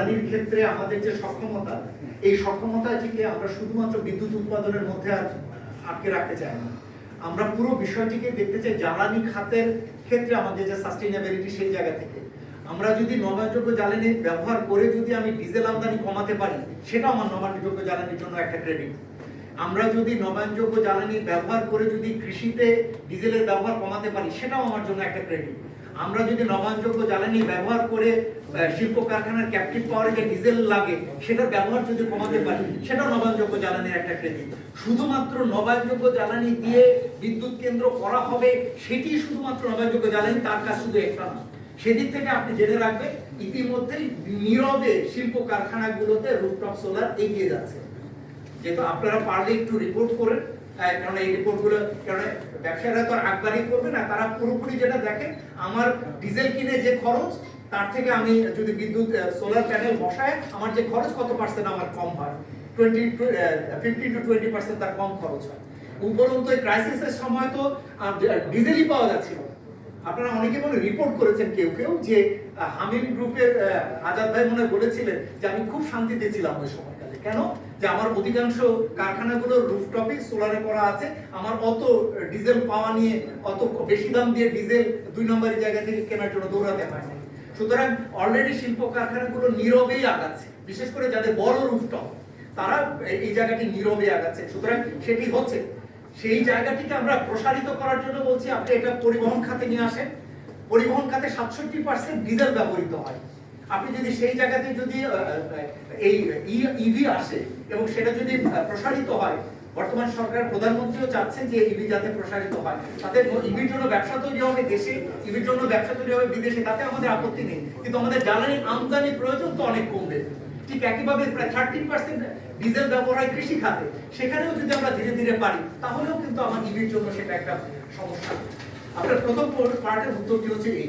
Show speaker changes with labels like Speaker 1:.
Speaker 1: জ্বালানির ক্ষেত্রে আমাদের যে সক্ষমতা, এই সক্ষমতাটিকে আমরা শুধুমাত্র বিদ্যুৎ উৎপাদনের মধ্যে আটকে রাখতে চাই না। আমরা পুরো বিষয়টিকে দেখতে চাই জ্বালানি খাতের ক্ষেত্রে আমাদের যে সাস্টেইনেবিলিটি, সেই জায়গা থেকে আমরা যদি নবায়নযোগ্য জ্বালানি ব্যবহার করে যদি আমি ডিজেল আমদানি কমাতে পারি, সেটা আমার নবায়নযোগ্য জ্বালানির জন্য একটা ক্রেডিট। আমরা যদি নবায়নযোগ্য জ্বালানি ব্যবহার করে যদি কৃষিতে ডিজেলের ব্যবহার কমাতে পারি, সেটাও আমার জন্য একটা ক্রেডিট। আমরা যদি নবায়নযোগ্য জ্বালানি ব্যবহার করে শিল্প কারখানার ক্যাপটিভ পাওয়ারে যে ডিজেল লাগে সেটার ব্যবহার যদি কমাতে পারি, সেটাও নবায়নযোগ্য জ্বালানির একটা ক্রেডিট। শুধুমাত্র নবায়নযোগ্য জ্বালানি দিয়ে বিদ্যুৎ কেন্দ্র করা হবে, সেটি শুধুমাত্র নবায়নযোগ্য জ্বালানি, তার কাজ শুধু একটা না। সেদিক থেকে আপনি জেনে রাখবেন, ইতিমধ্যেই নীরবে শিল্প কারখানাগুলোতে রুফটপ সোলার এগিয়ে যাচ্ছে। যেহেতু আপনারা পারলে একটু রিপোর্ট করেন, কারণ এই রিপোর্টগুলো, কারণ ব্যবসায়ীরা তো একবারই করবে না, তারা পুরোপুরি যেটা দেখেন, আমার ডিজেল কিনে যে খরচ, তার থেকে আমি যদি বিদ্যুৎ সোলার প্যানেল বসায় আমার যে খরচ কত পার্সেন্ট আমার কম হয়, 15 to 20% তার কম খরচ হয়। উপরন্তু এই ক্রাইসিসের সময় তো ডিজেলই পাওয়া যাচ্ছিল। আপনারা অনেকে মনে রিপোর্ট করেছেন কেউ কেউ যে হামিম গ্রুপের আজাদ ভাই মনে বলেছিলেন যে আমি খুব শান্তিতে ছিলাম ওই সময়কালে। কেন? যে আমার অধিকাংশ কারখানাগুলোর রুফটপে সোলারে করা আছে, আমার অত ডিজেল পাওয়া নিয়ে অত বেশি দাম দিয়ে ডিজেল 2 নম্বরের জায়গা থেকে কেনার জন্য দৌড়াতে হয় না। সুতরাং অলরেডি শিল্প কারখানাগুলো নীরবেই আগাচ্ছে, বিশেষ করে যাদের বড় রুফটপ, তারা এই জায়গাটি নীরবে আগাচ্ছে। সুতরাং সেটি হচ্ছে, সেই জায়গাটিকে আমরা প্রসারিত করার জন্য বলছি আপনি এটা পরিবহন খাতে নিয়ে আসেন। পরিবহন খাতে 67% ডিজেল ব্যবহৃত হয়। আপনি যদি সেই জায়গাতে যদি এই ইভি আসে এবং সেটা যদি প্রসারিত হয়, বর্তমান সরকার প্রধানমন্ত্রীও চাচ্ছেন যে ইভি যাতে প্রসারিত হয়, তাদের ইভির জন্য ব্যবসা তৈরি হবে দেশে, ইভির জন্য ব্যবসা তৈরি হবে বিদেশে, তাতে আমাদের আপত্তি নেই। কিন্তু আমাদের জ্বালানি আমদানি প্রয়োজন তো অনেক কমবে। ঠিক একইভাবে প্রায় 13% ডিজেল ব্যবহার হয় কৃষি খাতে, সেখানেও যদি আমরা ধীরে ধীরে পারি, তাহলেও কিন্তু আমার ইভির জন্য সেটা একটা সমস্যা। আপনার প্রথম পার্টের উত্তরটি হচ্ছে এই।